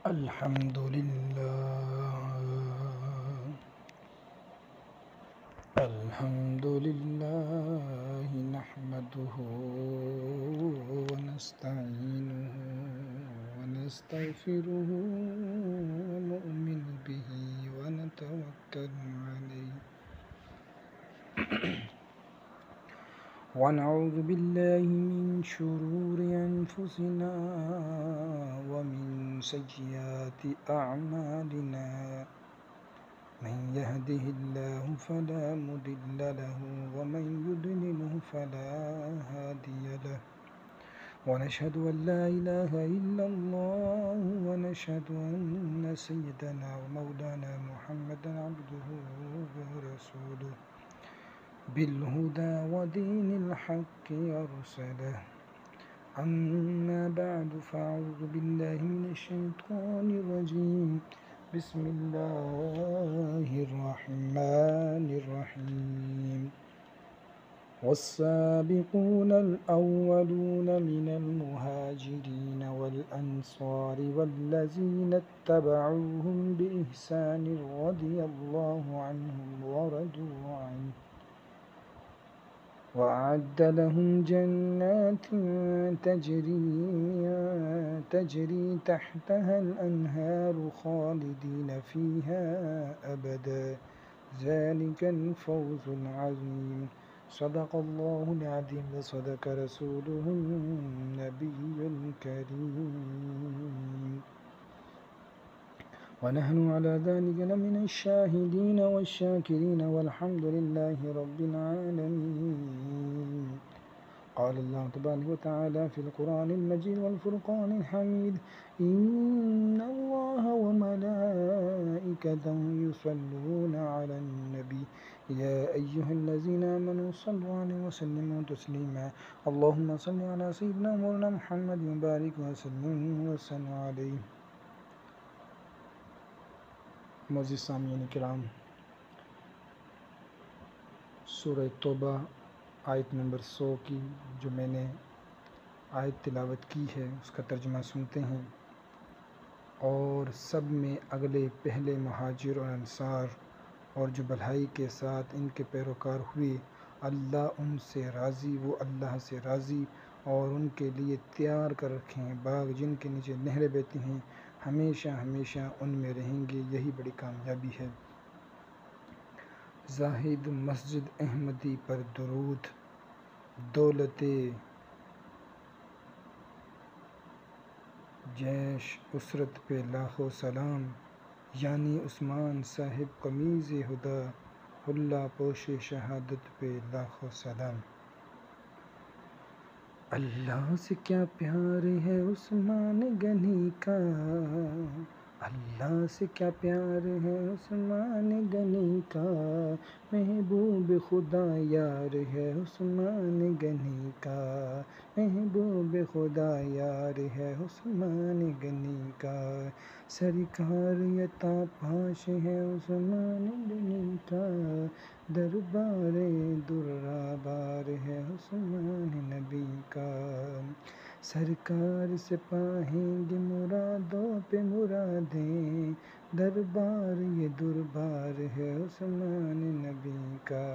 الحمد لله نحمده ونستعينه ونستغفره ونؤمن به ونتوكل عليه ونعوذ بالله من شرور أنفسنا ومن سيئات أعمالنا من يهده الله فلا مضل له ومن يضلله فلا هادي له ونشهد أن لا إله إلا الله ونشهد أن سيدنا ومولانا محمدا عبده ورسوله بالهدى ودين الحق أرسله أما بعد فأعوذ بالله من الشيطان الرجيم بسم الله الرحمن الرحيم والسابقون الأولون من المهاجرين والأنصار والذين اتبعوهم بإحسان رضي الله عنهم ورضوا عنه وأعد لهم جنات تجري تحتها الأنهار خالدين فيها أبدا ذلك الفوز العظيم صدق الله العظيم وصدق رسوله النبي الكريم ونحن على ذلك لمن الشاهدين والشاكرين والحمد لله رب العالمين قال الله تبارك وتعالى في القرآن المجيد والفرقان الحميد إن الله وملائكته يصلون على النبي يا أيها الذين آمنوا صلوا عليه وسلموا تسليما اللهم صل على سيدنا مولانا محمد وبارك وسلم عليه معزز سامعین کرام، سورہ توبہ آیت نمبر 100 کی جو میں نے آیت تلاوت کی ہے اس کا ترجمہ سنتے ہیں۔ اور سب میں اگلے پہلے مہاجر اور انصار اور جو بھلائی کے ساتھ ان کے پیروکار ہوئے، اللہ ان سے راضی، وہ اللہ سے راضی، اور ان کے لیے تیار کر رکھے ہیں باغ جن کے نیچے نہریں بہتی ہیں، ہمیشہ ہمیشہ ان میں رہیں گے، یہی بڑی کامیابی ہے۔ زاہد مسجد احمدی پر درود، دولت جیش اسرت پہ لاکھوں سلام، یعنی عثمان صاحب قمیض ہدا، اللہ پوش شہادت پہ لاکھوں سلام۔ اللہ سے کیا پیار ہے عثمان غنی کا، اللہ سے کیا پیار ہے عثمان غنی کا، محبوب خدا یار ہے عثمان غنی کا، محبوب خدا یار ہے عثمان غنی کا، سرکار عطا پاش ہے عثمان غنی کا، دربار درہ بار ہے عثمان نبی کا، سرکار سے پائیں گے مرادوں پہ مرادیں، دربار یہ دربار ہے عثمان نبی کا،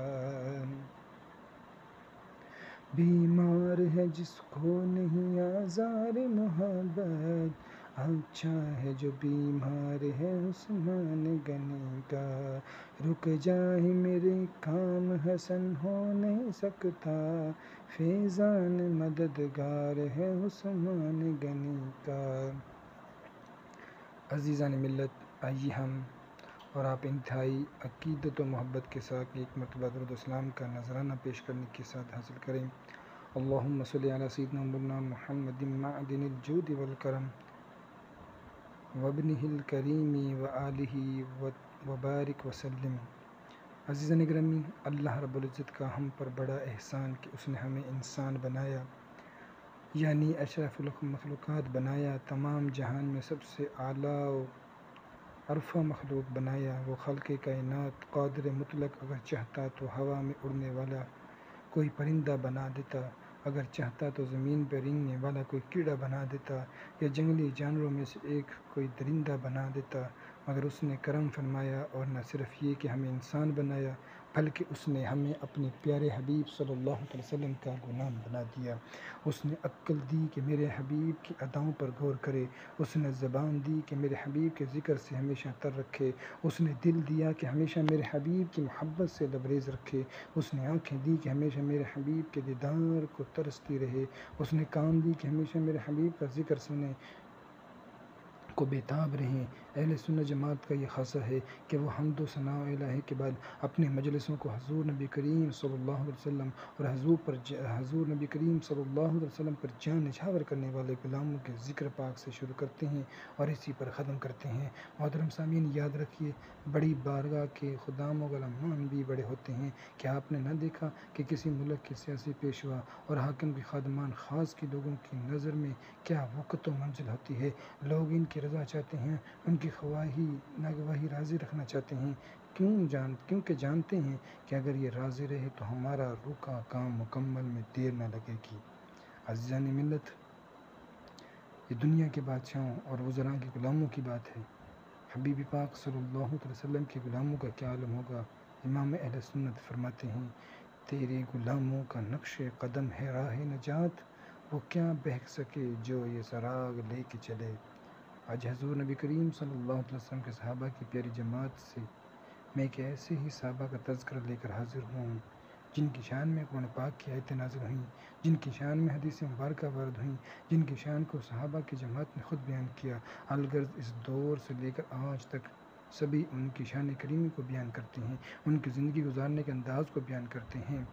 بیمار ہے جس کو نہیں آزار محبت، اچھا ہے جو بیمار ہے عثمان غنی کا، رک جائے میرے کام حسن ہو نہیں سکتا، فیضان مددگار ہے عثمان غنی کا۔ عزیزان ملت، آئیے ہم اور آپ انتہائی عقیدت و محبت کے ساتھ ایک مرتبہ درود اسلام کا نذرانہ پیش کرنے کے ساتھ حاصل کریں۔ اللہم صلی علی سیدنا مولانا محمد معدن الجود والکرم وابنہ الکریم وآلہ وبارک وسلم۔ عزیزان گرامی، اللہ رب العزت کا ہم پر بڑا احسان کہ اس نے ہمیں انسان بنایا، یعنی اشرف المخلوقات بنایا، تمام جہان میں سب سے اعلیٰ و عرفہ مخلوق بنایا۔ وہ خلق کائنات قادر مطلق، اگر چاہتا تو ہوا میں اڑنے والا کوئی پرندہ بنا دیتا، اگر چاہتا تو زمین پر رینگنے والا کوئی کیڑا بنا دیتا یا جنگلی جانوروں میں سے ایک کوئی درندہ بنا دیتا، مگر اس نے کرم فرمایا اور نہ صرف یہ کہ ہمیں انسان بنایا بلکہ اس نے ہمیں اپنے پیارے حبیب صلی اللہ علیہ وسلم کا غلام بنا دیا۔ اس نے عقل دی کہ میرے حبیب کی اداؤں پر غور کرے، اس نے زبان دی کہ میرے حبیب کے ذکر سے ہمیشہ تر رکھے، اس نے دل دیا کہ ہمیشہ میرے حبیب کی محبت سے لبریز رکھے، اس نے آنکھیں دی کہ ہمیشہ میرے حبیب کے دیدار کو ترستی رہے، اس نے کان دی کہ ہمیشہ میرے حبیب کا ذکر سنے کو بےتاب رہیں۔ اہل سنت جماعت کا یہ خاصہ ہے کہ وہ حمد و ثناء الہی کے بعد اپنی مجلسوں کو حضور نبی کریم صلی اللہ علیہ وسلم اور حضور نبی کریم صلی اللہ علیہ وسلم پر جان نچھاور کرنے والے غلاموں کے ذکر پاک سے شروع کرتے ہیں اور اسی پر ختم کرتے ہیں۔ محترم سامعین، یاد رکھیے، بڑی بارگاہ کے خدام و غلامان بھی بڑے ہوتے ہیں۔ کیا آپ نے نہ دیکھا کہ کسی ملک کے سیاسی پیشوا اور حاکم کے خادمان خاص کی لوگوں کی نظر میں کیا وقت و منزل ہوتی ہے؟ لوگ ان کی رضا چاہتے ہیں، ان کی خواہی ناگواہی راضی رکھنا چاہتے ہیں، کیونکہ جانتے ہیں کہ اگر یہ راضی رہے تو ہمارا رکا کام مکمل میں دیر نہ لگے گی۔ عزیزان ملت، یہ دنیا کے بادشاہوں اور وزراء کے غلاموں کی بات ہے، حبیب پاک صلی اللہ علیہ وسلم کے غلاموں کا کیا عالم ہوگا؟ امام اہل سنت فرماتے ہیں، تیرے غلاموں کا نقش قدم ہے راہ نجات، وہ کیا بہک سکے جو یہ سراغ لے کے چلے۔ آج حضور نبی کریم صلی اللہ علیہ وسلم کے صحابہ کی پیاری جماعت سے میں ایک ایسے ہی صحابہ کا تذکرہ لے کر حاضر ہوں جن کی شان میں قرآن پاک کی آیتیں نازل ہوئیں، جن کی شان میں حدیث مبارکہ وارد ہوئیں، جن کی شان کو صحابہ کی جماعت نے خود بیان کیا۔ الغرض اس دور سے لے کر آج تک سبھی ان کی شان کریمی کو بیان کرتے ہیں، ان کی زندگی گزارنے کے انداز کو بیان کرتے ہیں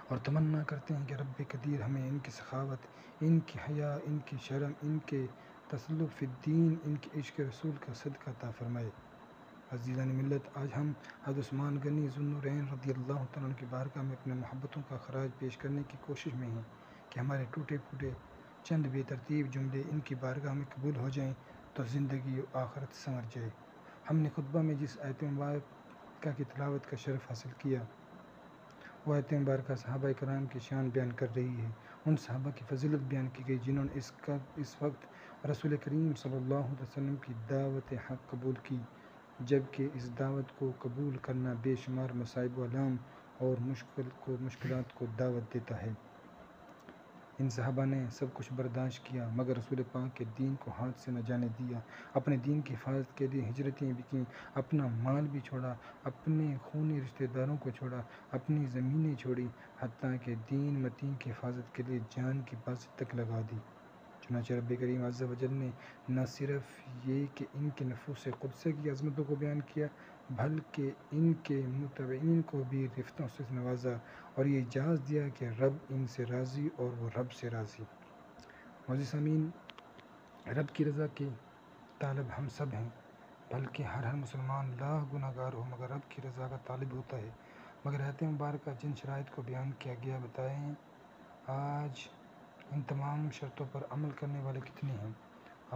اور تمنا کرتے ہیں کہ رب قدیر ہمیں ان کی سخاوت، ان کی حیا، ان کی شرم، ان کے تسلط فی الدین، ان کے عشق رسول کا صدقہ عطا فرمائے۔ عزیزان ملت، آج ہم حضرت عثمان غنی ذو النورین رضی اللہ تعالیٰ عنہ کی بارگاہ میں اپنے محبتوں کا خراج پیش کرنے کی کوشش میں ہیں کہ ہمارے ٹوٹے پھوٹے چند بے ترتیب جملے ان کی بارگاہ میں قبول ہو جائیں تو زندگی و آخرت سنور جائے۔ ہم نے خطبہ میں جس آیت مبارکہ کی تلاوت کا شرف حاصل کیا، وہ آیت مبارکہ صحابہ کرام کی شان بیان کر رہی ہے، ان صحابہ کی فضیلت بیان کی گئی جنہوں نے اس وقت رسول کریم صلی اللہ علیہ وسلم کی دعوت حق قبول کی، جبکہ اس دعوت کو قبول کرنا بے شمار مصائب و آلام اور مشکلات کو دعوت دیتا ہے۔ ان صحابہ نے سب کچھ برداشت کیا مگر رسول پاک کے دین کو ہاتھ سے نہ جانے دیا، اپنے دین کی حفاظت کے لیے ہجرتیں بھی کیں، اپنا مال بھی چھوڑا، اپنے خونی رشتہ داروں کو چھوڑا، اپنی زمینیں چھوڑی، حتیٰ کہ دین متین کی حفاظت کے لیے جان کی بازی تک لگا دی۔ چنانچہ رب کریم عز و جل نے نہ صرف یہ کہ ان کے نفوس قدسیہ کی عظمتوں کو بیان کیا بلکہ ان کے متبعین کو بھی رفتوں سے نوازا اور یہ اعزاز دیا کہ رب ان سے راضی اور وہ رب سے راضی۔ معزز سامعین، رب کی رضا کے طالب ہم سب ہیں، بلکہ ہر مسلمان لاکھ گناہ گار ہو مگر رب کی رضا کا طالب ہوتا ہے۔ مگر آیت مبارکہ جن شرائط کو بیان کیا گیا بتائیں آج ان تمام شرطوں پر عمل کرنے والے کتنے ہیں؟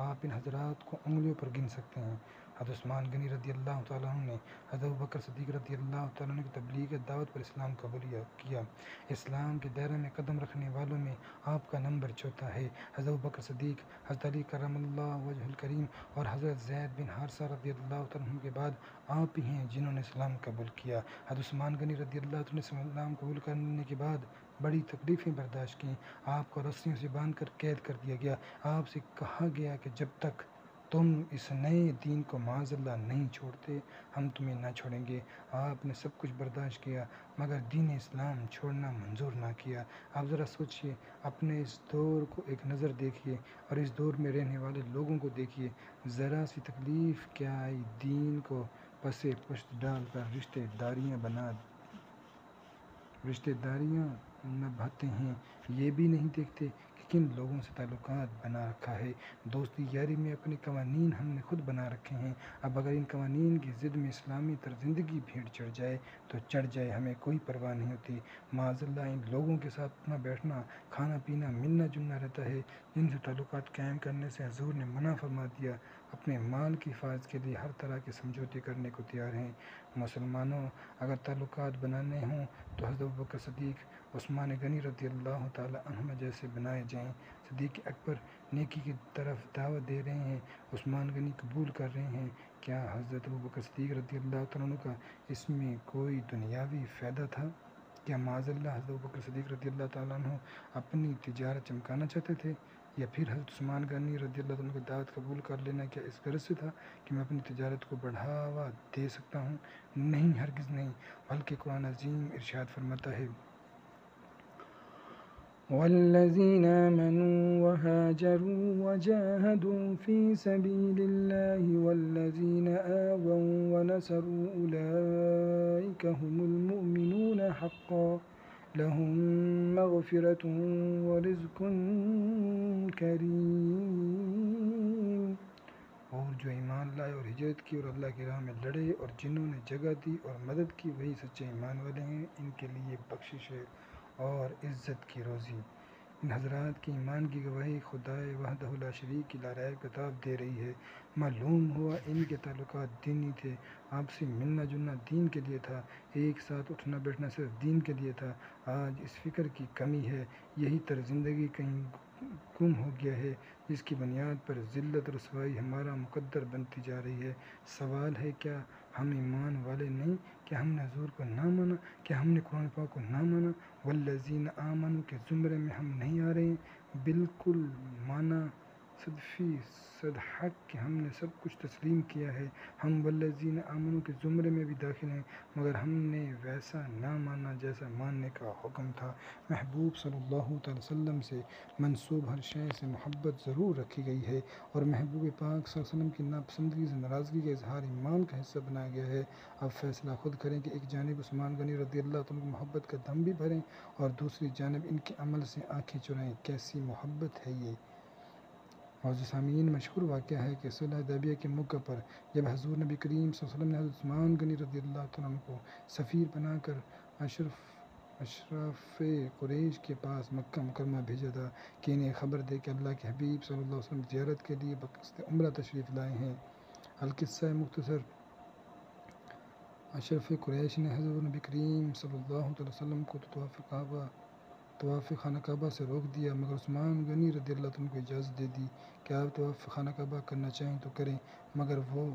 آپ ان حضرات کو انگلیوں پر گن سکتے ہیں۔ حضرت عثمان غنی رضی اللہ تعالیٰ عنہ نے حضرت ابوبکر صدیق رضی اللہ تعالیٰ عنہ کی تبلیغ دعوت پر اسلام قبول کیا۔ اسلام کے دائرے میں قدم رکھنے والوں میں آپ کا نمبر چوتھا ہے۔ حضرت ابوبکر صدیق، حضرت علی کرم اللہ وجہہ الکریم اور حضرت زید بن حارثہ رضی اللہ تعالیٰ عنہ کے بعد آپ ہی ہیں جنہوں نے اسلام قبول کیا۔ حضرت عثمان غنی رضی اللہ تعالیٰ عنہ نے اسلام قبول کرنے کے بعد بڑی تکلیفیں برداشت کیں، آپ کو رسیوں سے باندھ کر قید کر دیا گیا، آپ سے کہا گیا کہ جب تک تم اس نئے دین کو معاذ اللہ نہیں چھوڑتے ہم تمہیں نہ چھوڑیں گے۔ آپ نے سب کچھ برداشت کیا مگر دین اسلام چھوڑنا منظور نہ کیا۔ آپ ذرا سوچئے، اپنے اس دور کو ایک نظر دیکھیے اور اس دور میں رہنے والے لوگوں کو دیکھیے، ذرا سی تکلیف کیا آئی دین کو پس پشت ڈال کر رشتہ داریاں نبھاتے ہیں، یہ بھی نہیں دیکھتے کہ کن لوگوں سے تعلقات بنا رکھا ہے۔ دوستی یاری میں اپنے قوانین ہم نے خود بنا رکھے ہیں، اب اگر ان قوانین کی ضد میں اسلامی طرز زندگی بھیڑ چڑھ جائے تو چڑھ جائے، ہمیں کوئی پرواہ نہیں ہوتی۔ معاذ اللہ ان لوگوں کے ساتھ اٹھنا بیٹھنا، کھانا پینا، ملنا جلنا رہتا ہے جن سے تعلقات قائم کرنے سے حضور نے منع فرما دیا، اپنے مال کی حفاظت کے لیے ہر طرح کے سمجھوتے کرنے کو تیار ہیں۔ مسلمانوں، اگر تعلقات بنانے ہوں تو حضرت ابوبکر صدیق، عثمان غنی رضی اللہ تعالی عنہما جیسے بنائے جائیں۔ صدیق اکبر نیکی کی طرف دعوت دے رہے ہیں، عثمان غنی قبول کر رہے ہیں۔ کیا حضرت ابوبکر صدیق رضی اللہ تعالیٰ عنہ کا اس میں کوئی دنیاوی فائدہ تھا؟ کیا معاذ اللہ حضرت ابوبکر صدیق رضی اللہ تعالیٰ عنہ اپنی تجارت چمکانا چاہتے تھے؟ یا پھر حضرت عثمان غنی رضی اللہ عنہ کی دعوت قبول کر لینا کیا اس غرض سے تھا کہ میں اپنی تجارت کو بڑھاوا دے سکتا ہوں؟ نہیں، ہرگز نہیں، بلکہ قرآن عظیم ارشاد فرماتا ہے: والذین آمنوا وهاجروا وجاهدوا في سبيل الله والذین آووا ونصروا أولئك هم المؤمنون حقا لهم مغفرة ورزق کریم۔ اور جو ایمان لائے اور ہجرت کی اور اللہ کی راہ میں لڑے اور جنہوں نے جگہ دی اور مدد کی، وہی سچے ایمان والے ہیں، ان کے لیے بخشش ہے اور عزت کی روزی۔ ان حضرات کی ایمان کی گواہی خدائے وحدہ لا شریک کی لارائب کتاب دے رہی ہے۔ معلوم ہوا ان کے تعلقات دینی تھے، آپسی ملنا جلنا دین کے لیے تھا، ایک ساتھ اٹھنا بیٹھنا صرف دین کے لیے تھا۔ آج اس فکر کی کمی ہے، یہی طرز زندگی کہیں گم ہو گیا ہے، جس کی بنیاد پر ذلت اور رسوائی ہمارا مقدر بنتی جا رہی ہے۔ سوال ہے، کیا ہم ایمان والے نہیں؟ کیا ہم نے حضور کو نہ مانا؟ کیا ہم نے قرآن پاک کو نہ مانا؟ والذین آمنوا کے زمرے میں ہم نہیں آ رہے ہیں؟ بالکل مانا، صد حق کہ ہم نے سب کچھ تسلیم کیا ہے، ہم والذین آمنوا کے زمرے میں بھی داخل ہیں، مگر ہم نے ویسا نہ مانا جیسا ماننے کا حکم تھا۔ محبوب صلی اللہ علیہ وسلم سے منسوب ہر شے سے محبت ضرور رکھی گئی ہے، اور محبوب پاک صلی اللہ علیہ وسلم کی ناپسندگی سے ناراضگی کا اظہار ایمان کا حصہ بنایا گیا ہے۔ اب فیصلہ خود کریں کہ ایک جانب عثمان غنی رضی اللہ عنہ کی محبت کا دم بھی بھریں اور دوسری جانب ان کے عمل سے آنکھیں چرائیں۔ کیسی محبت ہے یہ! معزز سامعین، مشہور واقعہ ہے کہ صلح حدیبیہ کے موقع پر جب حضور نبی کریم صلی اللہ علیہ وسلم نے حضرت عثمان غنی رضی اللہ عنہ کو سفیر بنا کر اشراف قریش کے پاس مکہ مکرمہ بھیجا تھا کہ انہیں خبر دے کہ اللہ کے حبیب صلی اللہ علیہ وسلم زیارت کے لیے بقصد عمرہ تشریف لائے ہیں۔ القصہ مختصر: اشراف قریش نے حضور نبی کریم صلی اللہ علیہ وسلم کو طواف خانہ کعبہ سے روک دیا، مگر عثمان غنی رضی اللہ عنہ کو اجازت دے دی کہ آپ طواف خانہ کعبہ کرنا چاہیں تو کریں، مگر وہ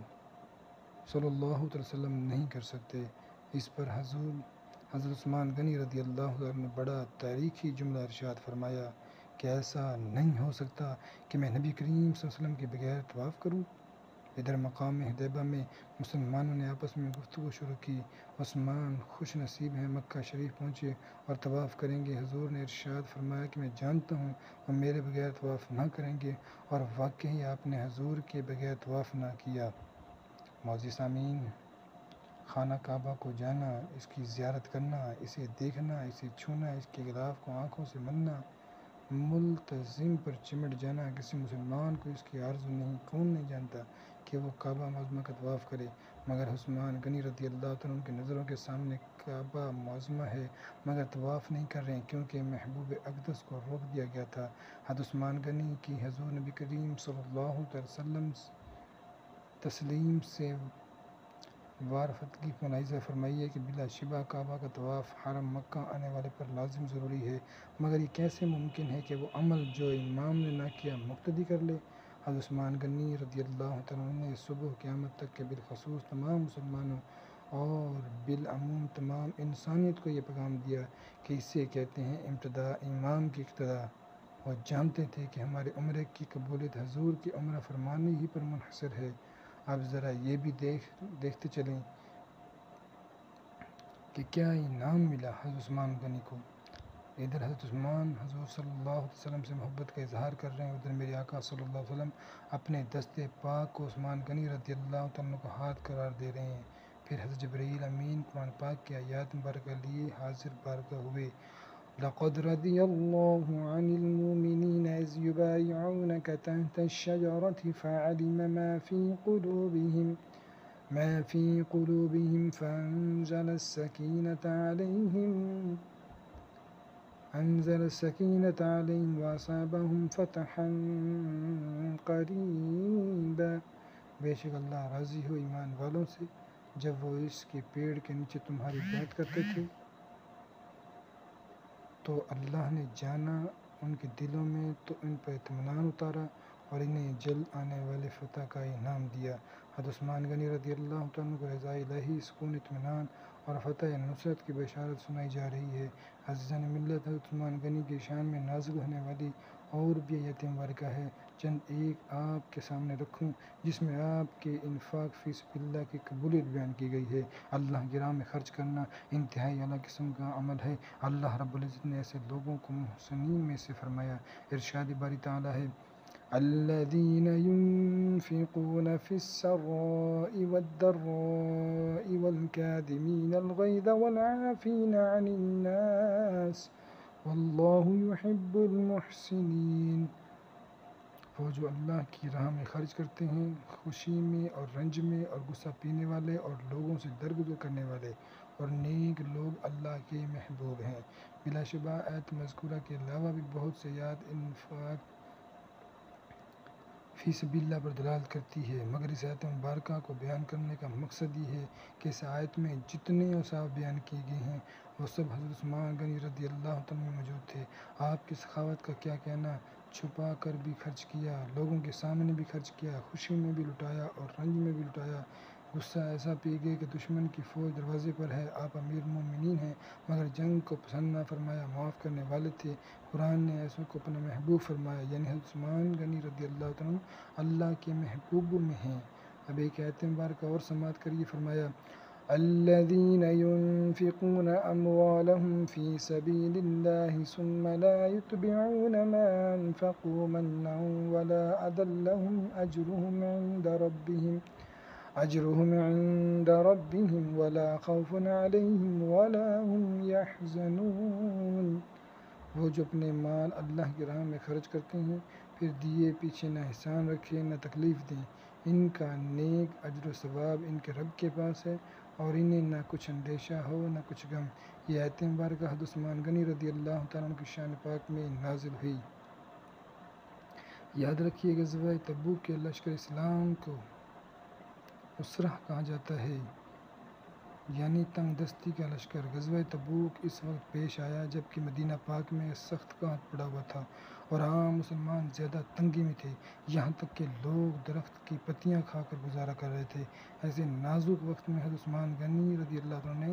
صلی اللہ علیہ وسلم نہیں کر سکتے۔ اس پر حضرت عثمان غنی رضی اللہ عنہ نے بڑا تاریخی جملہ ارشاد فرمایا کہ ایسا نہیں ہو سکتا کہ میں نبی کریم صلی اللہ علیہ وسلم کے بغیر طواف کروں۔ ادھر مقام حدیبیہ میں مسلمانوں نے آپس میں گفتگو شروع کی۔ عثمان خوش نصیب ہیں، مکہ شریف پہنچے اور طواف کریں گے۔ حضور نے ارشاد فرمایا کہ میں جانتا ہوں وہ میرے بغیر طواف نہ کریں گے، اور واقعی آپ نے حضور کے بغیر طواف نہ کیا۔ معزز سامعین، خانہ کعبہ کو جانا، اس کی زیارت کرنا، اسے دیکھنا، اسے چھونا، اس کے غلاف کو آنکھوں سے ملنا، ملتزم پر چمٹ جانا، کسی مسلمان کو اس کی آرزو نہیں۔ کون نہیں جانتا کہ وہ کعبہ معظمہ کا طواف کرے، مگر عثمان غنی رضی اللہ عنہ کی نظروں کے سامنے کعبہ معظمہ ہے، مگر طواف نہیں کر رہے کیونکہ محبوب اقدس کو روک دیا گیا تھا۔ حضرت عثمان غنی کی حضور نبی کریم صلی اللہ علیہ وسلم تسلیم سے وارفتگی کو ملاحظہ فرمائیے کہ بلا شبہ کعبہ کا طواف حرم مکہ آنے والے پر لازم ضروری ہے، مگر یہ کیسے ممکن ہے کہ وہ عمل جو امام نے نہ کیا مقتدی کر لے؟ حضرت عثمان غنی رضی اللہ عنہ نے صبح قیامت تک کے بالخصوص تمام مسلمانوں اور بالعموم تمام انسانیت کو یہ پیغام دیا کہ اسے کہتے ہیں ابتداء امام کی اقتداء۔ وہ جانتے تھے کہ ہمارے عمرے کی قبولیت حضور کی عمرہ فرمانی ہی پر منحصر ہے۔ اب ذرا یہ بھی دیکھتے چلیں کہ کیا انعام ملا حضرت عثمان غنی کو۔ ادھر حضرت عثمان حضور صلی اللہ علیہ وسلم سے محبت کا اظہار کر رہے ہیں، ادھر میرے آقا صلی اللہ علیہ وسلم اپنے دست پاک کو عثمان غنی رضی اللہ عنہ کو ہاتھ قرار دے رہے ہیں۔ پھر حضرت جبرائیل امین قرآن پاک کی آیات مبارکہ لیے حاضر بارگاہ ہوئے۔ لقد رضي الله عن المؤمنين إذ يبايعونك تحت الشجرة فعلم ما في قلوبهم فأنزل السكينة انزل السکینۃ علیہم واصابہم فتحا قریبا، بے شک اللہ راضی ہو ایمان والوں سے جب وہ اس کے پیڑ کے نیچے تمہاری بیعت کرتے تھے، تو اللہ نے جانا ان کے دلوں میں تو ان پر اطمینان اتارا اور انہیں جلد آنے والے فتح کا انعام دیا۔ حضرت عثمان غنی رضی اللہ عنہ کو رضا الہی، سکون، اطمینان اور فتح نصرت کی بشارت سنائی جا رہی ہے۔ عزیزان ملت، حضرت عثمان غنی کی شان میں نازل ہونے والی اور بھی آیت مبارکہ ہے، چند ایک آپ کے سامنے رکھوں جس میں آپ کے انفاق فی سبیل اللہ کی قبولیت بیان کی گئی ہے۔ اللہ کی راہ میں خرچ کرنا انتہائی اعلیٰ قسم کا عمل ہے۔ اللہ رب العزت نے ایسے لوگوں کو محسنین میں سے فرمایا۔ ارشاد باری تعالیٰ ہے، الذین ينفقون فی السراء والضراء والکاظمین الغیظ والعافین عن الناس واللہ یحب المحسنین۔ وہ جو اللہ کی راہ میں خرچ کرتے ہیں، خوشی میں اور رنج میں، اور غصہ پینے والے اور لوگوں سے درگزر کرنے والے، اور نیک لوگ اللہ کے محبوب ہیں۔ بلا شبہ آیت مذکورہ کے علاوہ بھی بہت سے آیات انفاق فی سبیل اللہ پر دلالت کرتی ہے، مگر اس آیت مبارکہ کو بیان کرنے کا مقصد یہ ہے کہ اس آیت میں جتنے اوصاف بیان کیے گئے ہیں وہ سب حضرت عثمان غنی رضی اللہ عنہ میں موجود تھے۔ آپ کی سخاوت کا کیا کہنا، چھپا کر بھی خرچ کیا، لوگوں کے سامنے بھی خرچ کیا، خوشی میں بھی لٹایا اور رنج میں بھی لٹایا، غصہ ایسا پی گئے کہ دشمن کی فوج دروازے پر ہے، آپ امیر المومنین ہیں مگر جنگ کو پسند نہ فرمایا، معاف کرنے والے تھے، قرآن نے ایسوں کو اپنا محبوب فرمایا، یعنی حضرت عثمان غنی رضی اللہ عنہ اللہ کے محبوبوں میں ہیں۔ اب ایک آیت مبارکہ اور سماعت کریے، فرمایا، الذین ينفقون اموالهم في سبيل الله ثم لا يتبعون ما انفقوا منا ولا أذى لهم أجرهم عند ربهم ولا خوف عليهم ولا هم يحزنون۔ وہ جو اپنے مال اللہ کی راہ میں خرچ کرتے ہیں، پھر دیے پیچھے نہ احسان رکھیں نہ تکلیف دیں، ان کا نیک اجر و ثواب ان کے رب کے پاس ہے اور انہیں نہ کچھ اندیشہ ہو نہ کچھ غم۔ یہ آیت مبارکہ حضرت عثمان غنی رضی اللہ تعالیٰ عنہ کی شان پاک میں نازل ہوئی۔ یاد رکھیے، غزوہ تبوک کے لشکر اسلام کو اسرہ کہا جاتا ہے، یعنی تنگ دستی کا لشکر۔ غزوہ تبوک اس وقت پیش آیا جب کہ مدینہ پاک میں سخت قحط پڑا ہوا تھا اور عام مسلمان زیادہ تنگی میں تھے، یہاں تک کہ لوگ درخت کی پتیاں کھا کر گزارا کر رہے تھے۔ ایسے نازک وقت میں حضرت عثمان غنی رضی اللہ عنہ نے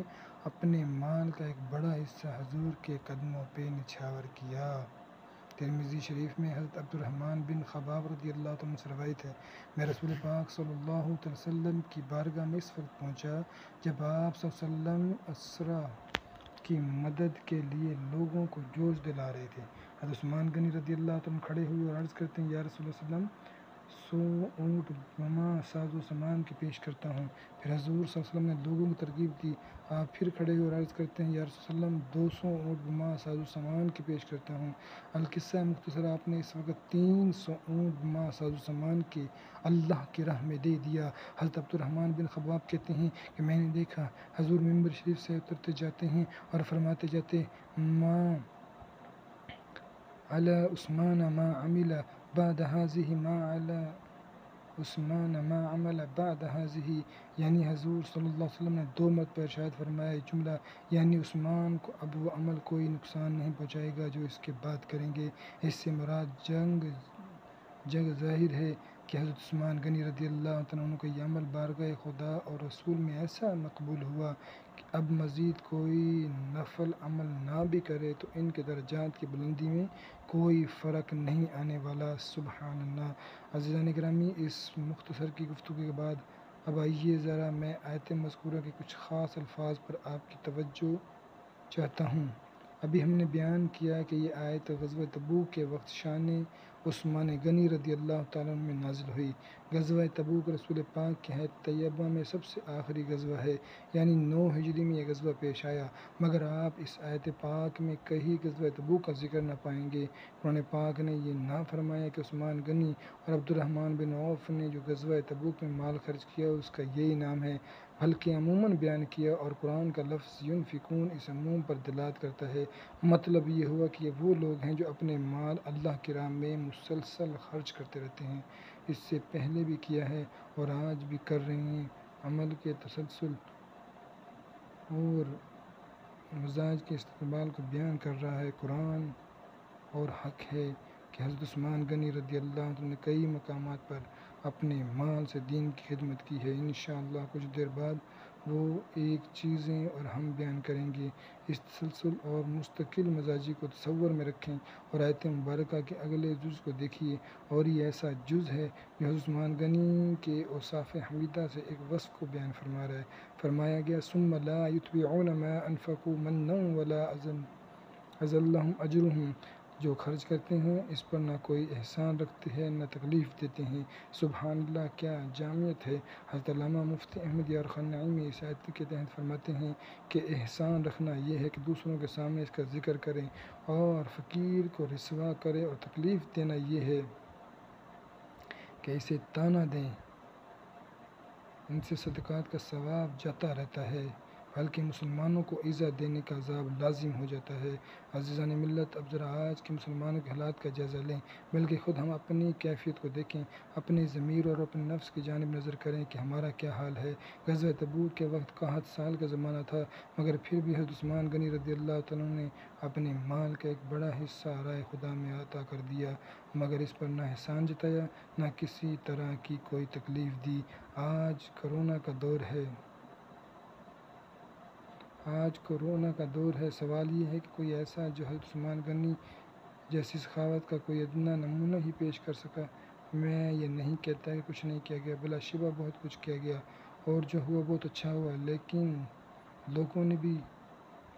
اپنے مال کا ایک بڑا حصہ حضور کے قدموں پہ نچھاور کیا۔ ترمذی شریف میں حضرت عبد الرحمن بن خباب رضی اللہ عنہ سے روایت ہے، میں رسول پاک صلی اللہ علیہ وسلم کی بارگاہ میں اس وقت پہنچا جب آپ صلی اللہ علیہ وسلم اسریٰ کی مدد کے لیے لوگوں کو جوش دلا رہے تھے۔ حضرت عثمان غنی رضی اللہ عنہ کھڑے ہوئے اور عرض کرتے ہیں، یا رسول اللہ صلی اللہ علیہ وسلم، 100 اونٹ بما ساز و سامان کی پیش کرتا ہوں۔ پھر حضور صلی اللہ علیہ وسلم نے لوگوں کو ترغیب دی، آپ پھر کھڑے ہوئے اور عرض کرتے ہیں، یا رسول اللہ صلی اللہ علیہ وسلم، 200 اونٹ بما ساز و سامان کی پیش کرتا ہوں۔ القصہ مختصر، آپ نے اس وقت 300 اونٹ بما ساز و سامان کے اللہ کی راہ میں دے دیا۔ حضرت عبد الرحمن بن خباب کہتے ہیں کہ میں نے دیکھا حضور ممبر شریف سے اترتے جاتے ہیں اور فرماتے جاتے، ما علی عثمان ما عمل بعد هذه ما علی عثمان ما عمل بعد هذه، یعنی حضور صلی اللہ علیہ وسلم نے 2 مرتبہ ارشاد فرمایا یہ جملہ، یعنی عثمان کو اب وہ عمل کوئی نقصان نہیں پہنچائے گا جو اس کے بعد کریں گے۔ اس سے مراد جگ ظاہر ہے کہ حضرت عثمان غنی رضی اللہ عنہ کا یہ عمل بارگاہ خدا اور رسول میں ایسا مقبول ہوا کہ اب مزید کوئی نفل عمل نہ بھی کرے تو ان کے درجات کی بلندی میں کوئی فرق نہیں آنے والا۔ سبحان اللہ۔ عزیزان گرامی، اس مختصر کی گفتگو کے بعد اب آئیے ذرا میں آیت مذکورہ کے کچھ خاص الفاظ پر آپ کی توجہ چاہتا ہوں۔ ابھی ہم نے بیان کیا کہ یہ آیت غزوہ تبوک کے وقت شان عثمان غنی رضی اللہ تعالیٰ عنہ میں نازل ہوئی۔ غزوہ تبوک رسول پاک کی حیات طیبہ میں سب سے آخری غزوہ ہے، یعنی 9 ہجری میں یہ غزوہ پیش آیا، مگر آپ اس آیت پاک میں کہیں غزوہ تبوک کا ذکر نہ پائیں گے۔ قرآن پاک نے یہ نہ فرمایا کہ عثمان غنی اور عبد الرحمن بن عوف نے جو غزوہ تبوک میں مال خرچ کیا اس کا یہی نام ہے، بلکہ عموماً بیان کیا، اور قرآن کا لفظ ینفقون اس عموم پر دلالت کرتا ہے۔ مطلب یہ ہوا کہ یہ وہ لوگ ہیں جو اپنے مال اللہ کی راہ میں مسلسل خرچ کرتے رہتے ہیں، اس سے پہلے بھی کیا ہے اور آج بھی کر رہے ہیں۔ عمل کے تسلسل اور مزاج کے استقبال کو بیان کر رہا ہے قرآن، اور حق ہے کہ حضرت عثمان غنی رضی اللہ عنہ نے کئی مقامات پر اپنے مال سے دین کی خدمت کی ہے۔ انشاءاللہ کچھ دیر بعد وہ ایک چیزیں اور ہم بیان کریں گے۔ اس تسلسل اور مستقل مزاجی کو تصور میں رکھیں اور آیت مبارکہ کے اگلے جز کو دیکھیے، اور یہ ایسا جز ہے جو حضرت عثمان غنی کے اوصاف حمیدہ سے ایک وصف کو بیان فرما رہا ہے۔ فرمایا گیا ثم لا یتبعون ما انفقوا منا ولا اذى لهم اجرهم، جو خرچ کرتے ہیں اس پر نہ کوئی احسان رکھتے ہیں نہ تکلیف دیتے ہیں۔ سبحان اللہ، کیا جامعت ہے۔ حضرت علامہ مفتی احمد یار خان نعیمی اس آیت کے تحت فرماتے ہیں کہ احسان رکھنا یہ ہے کہ دوسروں کے سامنے اس کا ذکر کریں اور فقیر کو رسوا کریں، اور تکلیف دینا یہ ہے کہ اسے طعنہ دیں۔ ان سے صدقات کا ثواب جاتا رہتا ہے، بلکہ مسلمانوں کو ایذا دینے کا عذاب لازم ہو جاتا ہے۔ عزیزان ملت، اب ذرا آج کے مسلمانوں کے حالات کا جائزہ لیں، بلکہ خود ہم اپنی کیفیت کو دیکھیں، اپنے ضمیر اور اپنے نفس کی جانب نظر کریں کہ ہمارا کیا حال ہے۔ غزوہ تبوک کے وقت 61 سال کا زمانہ تھا، مگر پھر بھی حضرت عثمان غنی رضی اللہ تعالیٰ عنہ نے اپنے مال کا ایک بڑا حصہ رائے خدا میں عطا کر دیا، مگر اس پر نہ احسان جتایا نہ کسی طرح کی کوئی تکلیف دی۔ آج کورونا کا دور ہے، سوال یہ ہے کہ کوئی ایسا جو حضرت عثمان غنی جیسی سخاوت کا کوئی ادنیٰ نمونہ ہی پیش کر سکا۔ میں یہ نہیں کہتا کہ کچھ نہیں کیا گیا، بلا شبہ بہت کچھ کیا گیا، اور جو ہوا بہت اچھا ہوا، لیکن لوگوں نے بھی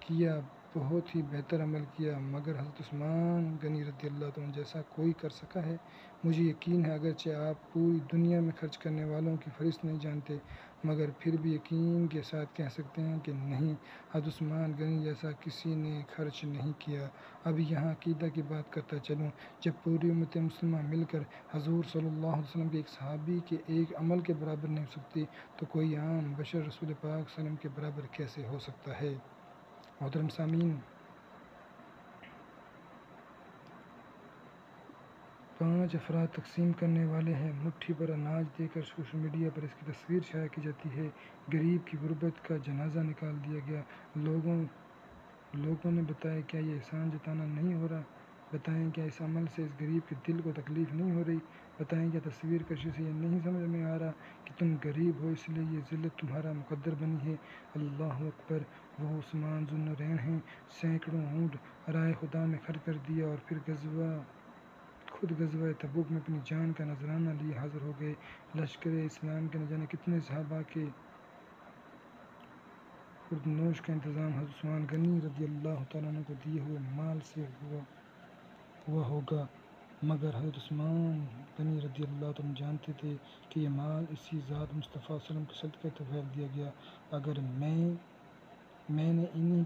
کیا، بہت ہی بہتر عمل کیا، مگر حضرت عثمان غنی رضی اللہ عنہ جیسا کوئی کر سکا ہے؟ مجھے یقین ہے، اگرچہ آپ پوری دنیا میں خرچ کرنے والوں کی فہرست نہیں جانتے، مگر پھر بھی یقین کے ساتھ کہہ سکتے ہیں کہ نہیں، حضرت عثمان غنی جیسا کسی نے خرچ نہیں کیا۔ اب یہاں عقیدہ کی بات کرتا چلوں، جب پوری امت مسلمہ مل کر حضور صلی اللہ علیہ وسلم کے ایک صحابی کے ایک عمل کے برابر نہیں ہو سکتی، تو کوئی عام بشر رسول پاک صلی اللہ علیہ وسلم کے برابر کیسے ہو سکتا ہے؟ محترم سامعین، 5 افراد تقسیم کرنے والے ہیں، مٹھی بھر اناج دے کر سوشل میڈیا پر اس کی تصویر شائع کی جاتی ہے، غریب کی غربت کا جنازہ نکال دیا گیا۔ لوگوں نے بتایا کیا یہ احسان جتانا نہیں ہو رہا؟ بتائیں کیا اس عمل سے اس غریب کے دل کو تکلیف نہیں ہو رہی؟ بتائیں کیا تصویر کشی سے یہ نہیں سمجھ میں آ رہا کہ تم غریب ہو اس لیے یہ ذلت تمہارا مقدر بنی ہے؟ اللہ اکبر، وہ عثمان ذو النورین ہیں، سینکڑوں اونٹ رائے خدا میں خرچ کر دیا اور پھر خود غزوہ تبوک میں اپنی جان کا نذرانہ لیے حاضر ہو گئے۔ لشکر اسلام کے نہ جانے کتنے صحابہ کے خوردنوش کا انتظام حضرت عثمان غنی رضی اللہ تعالیٰ عنہ کو دیے ہوئے مال سے ہوا ہوگا، مگر حضرت عثمان غنی رضی اللہ تعالیٰ عنہ جانتے تھے کہ یہ مال اسی ذات مصطفیٰ صلی اللہ علیہ وسلم کے صدقے طفیل دیا گیا۔ اگر میں نے انہی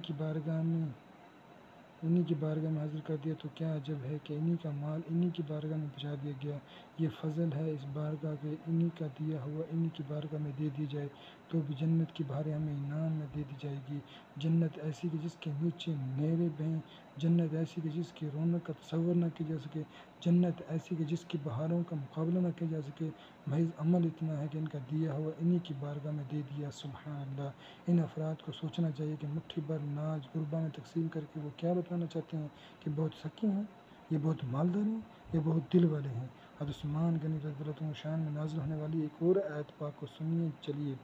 کی بارگاہ میں حاضر کر دیا تو کیا عجب ہے کہ انہی کا مال انہی کی بارگاہ میں پہنچا دیا گیا۔ یہ فضل ہے اس بارگاہ کے، انہی کا دیا ہوا انہی کی بارگاہ میں دے دی جائے تو بھی جنت کی بہاریں ہمیں انعام میں دے دی جائے گی۔ جنت ایسی کہ جس کے نیچے نہریں بہیں، جنت ایسی کہ جس کی رونق کا تصور نہ کیا جا سکے، جنت ایسی کہ جس کی بہاروں کا مقابلہ نہ کیا جا سکے، محض عمل اتنا ہے کہ ان کا دیا ہوا انہی کی بارگاہ میں دے دیا۔ سبحان اللہ، ان افراد کو سوچنا چاہیے کہ مٹھی بھر اناج غربا میں تقسیم کر کے وہ کیا بتانا چاہتے ہیں کہ بہت سخی ہیں، یہ بہت مالدار ہیں، یہ بہت دل والے ہیں۔ حضرت عثمان غنی رضی اللہ عنہ شان میں نازل ہونے والی ایک اور آیت پاک کو سنیے چلیے۔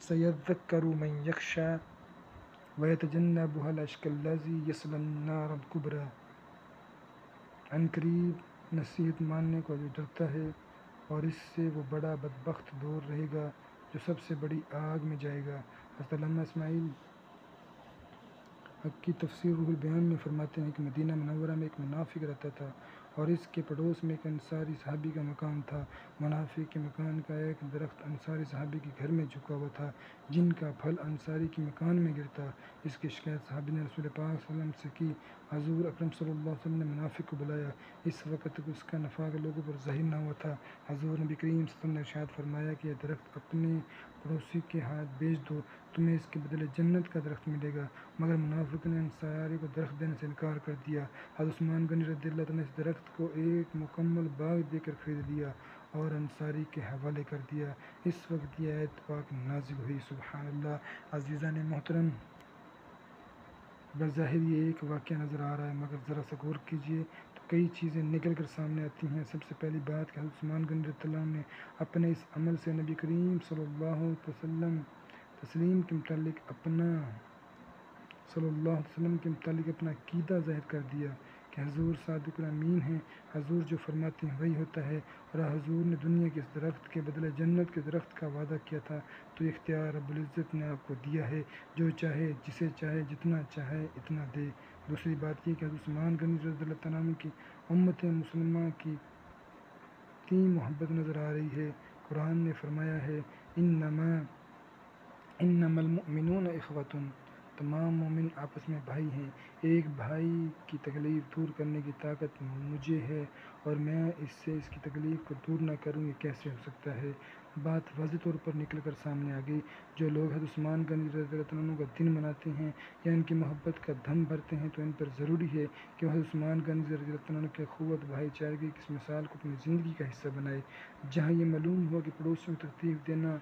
سَيَذَّكَّرُ مَن يَخْشَىٰ وَيَتَجَنَّبُهَا الْأَشْقَى الَّذِي يَصْلَى النَّارَ الْكُبْرىٰ، عنقریب نصیحت ماننے کو جو ڈرتا ہے اور اس سے وہ بڑا بدبخت دور رہے گا جو سب سے بڑی آگ میں جائے گا۔ حضرت علامہ اسماعیل حق کی تفسیر روح البیان میں فرماتے ہیں کہ مدینہ منورہ میں ایک منافق رہتا تھا، اور اس کے پڑوس میں ایک انصاری صحابی کا مکان تھا۔ منافق کے مکان کا ایک درخت انصاری صحابی کے گھر میں جھکا ہوا تھا، جن کا پھل انصاری کے مکان میں گرتا۔ اس کی شکایت صحابی نے رسول پاک صلی اللہ علیہ وسلم سے کی۔ حضور اکرم صلی اللہ علیہ وسلم نے منافق کو بلایا۔ اس وقت تک اس کا نفاق لوگوں پر ظاہر نہ ہوا تھا۔ حضور نبی کریم صلی اللہ علیہ وسلم نے ارشاد فرمایا کہ یہ درخت اپنے پڑوسی کے ہاتھ بیچ دو، تمہیں اس کے بدلے جنت کا درخت ملے گا۔ مگر منافق نے انصاری کو درخت دینے سے انکار کر دیا۔ حضرت عثمان غنی رضی اللہ عنہ نے اس درخت کو ایک مکمل باغ دے کر خرید لیا اور انصاری کے حوالے کر دیا۔ اس وقت یہ آیت پاک نازل ہوئی۔ سبحان اللہ۔ عزیزان محترم، بظاہر یہ ایک واقعہ نظر آ رہا ہے، مگر ذرا سا غور کیجیے تو کئی چیزیں نکل کر سامنے آتی ہیں۔ سب سے پہلی بات کہ حضرت عثمان غنی رضی اللہ عنہ نے اپنے اس عمل سے نبی کریم صلی اللہ علیہ وسلم کے متعلق اپنا عقیدہ ظاہر کر دیا کہ حضور صادق الامین ہیں، حضور جو فرماتے ہیں وہی ہوتا ہے، اور حضور نے دنیا کے اس درخت کے بدلے جنت کے درخت کا وعدہ کیا تھا، تو اختیار رب العزت نے آپ کو دیا ہے، جو چاہے جسے چاہے جتنا چاہے اتنا دے۔ دوسری بات یہ کہ حضرت عثمان غنی رضی اللہ عنہ کی امت مسلمہ کی محبت نظر آ رہی ہے۔ قرآن نے فرمایا ہے انما المؤمنون اخوۃ، تمام مومن آپس میں بھائی ہیں۔ ایک بھائی کی تکلیف دور کرنے کی طاقت مجھے ہے اور میں اس سے اس کی تکلیف کو دور نہ کروں، یہ کیسے ہو سکتا ہے؟ بات واضح طور پر نکل کر سامنے آ گئی۔ جو لوگ حضرت عثمان غنی رضی اللہ عنہ کا دن مناتے ہیں یا ان کی محبت کا دم بھرتے ہیں، تو ان پر ضروری ہے کہ وہ حضرت عثمان غنی رضی اللہ عنہ کے اخوت بھائی چارگی کی اس مثال کو اپنی زندگی کا حصہ بنائے۔ جہاں یہ معلوم ہوا کہ پڑوسیوں کو تکلیف دینا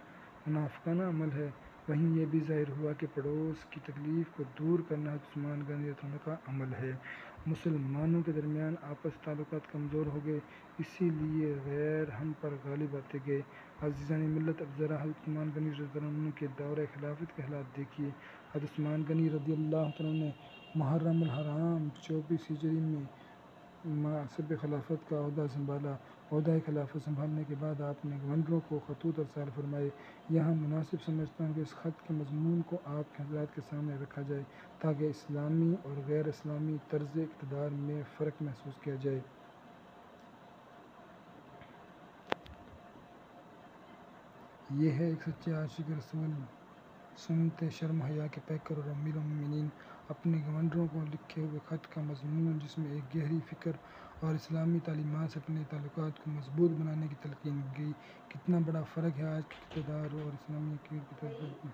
منافقانہ عمل ہے، وہیں یہ بھی ظاہر ہوا کہ پڑوس کی تکلیف کو دور کرنا حضرت عثمان غنی رضی اللہ عنہ کا عمل ہے۔ مسلمانوں کے درمیان آپس تعلقات کمزور ہو گئے، اسی لیے غیر ہم پر غالب آتے گئے۔ عزیزان ملت، اب ذرا حضرت عثمان غنی رضی اللہ عنہ کے دورہ خلافت کے حالات دیکھیے۔ حضرت عثمان غنی رضی اللہ عنہ نے محرم الحرام 24 ہجری میں منصب خلافت کا عہدہ سنبھالا۔ عہدہ خلافت سنبھالنے کے بعد آپ نے گورنروں کو خطوط ارسال فرمائے۔ یہاں مناسب سمجھتا ہوں کہ اس خط کے مضمون کو آپ کے حضرات کے سامنے رکھا جائے تاکہ اسلامی اور غیر اسلامی طرز اقتدار میں فرق محسوس کیا جائے۔ یہ ہے ایک سچے عاشق رسول، سنت شرم حیا کے پیکر اور امیر المومنین اپنے گورنروں کو لکھے ہوئے خط کا مضمون، جس میں ایک گہری فکر اور اسلامی تعلیمات سے اپنے تعلقات کو مضبوط بنانے کی تلقین گئی۔ کتنا بڑا فرق ہے آج کے اقتدار اور اسلامی عقیدے کی طرف۔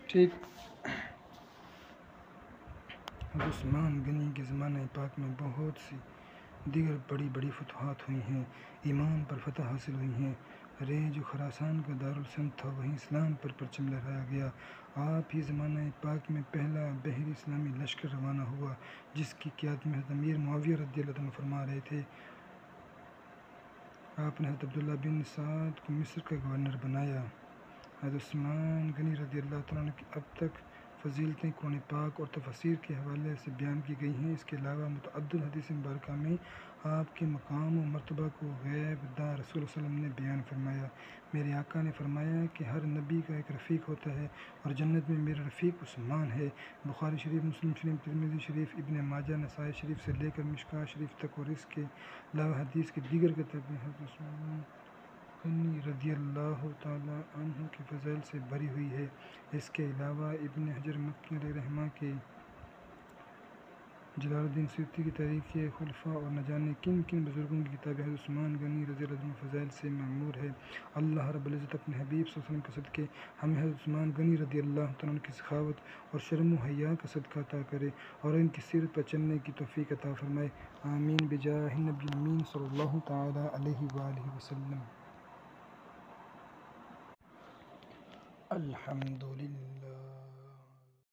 ٹھیک۔ عثمان غنی کے زمانہ پاک میں بہت سی دیگر بڑی بڑی فتوحات ہوئی ہیں، ایمان پر فتح حاصل ہوئی ہیں۔ رے جو خراسان کا دارالسلطنت تھا، وہیں اسلام پر پرچم لہرایا گیا۔ آپ ہی زمانہ پاک میں پہلا بحری اسلامی لشکر روانہ ہوا، جس کی قیادت میں حضرت امیر معاویہ رضی اللہ عنہ فرما رہے تھے۔ آپ نے حضرت عبداللہ بن سعد کو مصر کا گورنر بنایا۔ حضرت عثمان غنی رضی اللہ عنہ کی اب تک فضیلتیں قرآن پاک اور تفاسیر کے حوالے سے بیان کی گئی ہیں۔ اس کے علاوہ متعدد حدیث مبارکہ میں آپ کے مقام و مرتبہ کو غیب داں رسول صلی اللہ علیہ وسلم نے بیان فرمایا۔ میرے آقا نے فرمایا کہ ہر نبی کا ایک رفیق ہوتا ہے اور جنت میں میرا رفیق عثمان ہے۔ بخاری شریف، مسلم شریف، ترمذی شریف، ابن ماجہ، نسائی شریف سے لے کر مشکوٰۃ شریف تک، اور اس کے علاوہ حدیث کی دیگر کتابیں حضرت عثمان غنی رضی اللہ تعالیٰ عنہ کے فضائل سے بھری ہوئی ہے۔ اس کے علاوہ ابن حجر مکی علیہ رحمہ کی، جلال الدین سیوطی کی تاریخ خلفاء اور نہ جانے کن کن بزرگوں کی کتابیں حضرت عثمان غنی رضی اللہ عنہ فضائل سے معمور ہے۔ اللہ رب العزت اپنے حبیب صلی اللہ علیہ وسلم کے صدقے ہمیں حضرت عثمان غنی رضی اللہ عنہ کی سخاوت اور شرم و حیا کا صدقہ عطا کرے اور ان کی سیرت پر چلنے کی توفیق عطا فرمائے، آمین بجاہ النبی الامین صلی اللہ تعالیٰ علیہ وآلہ وسلم۔ الحمدللہ۔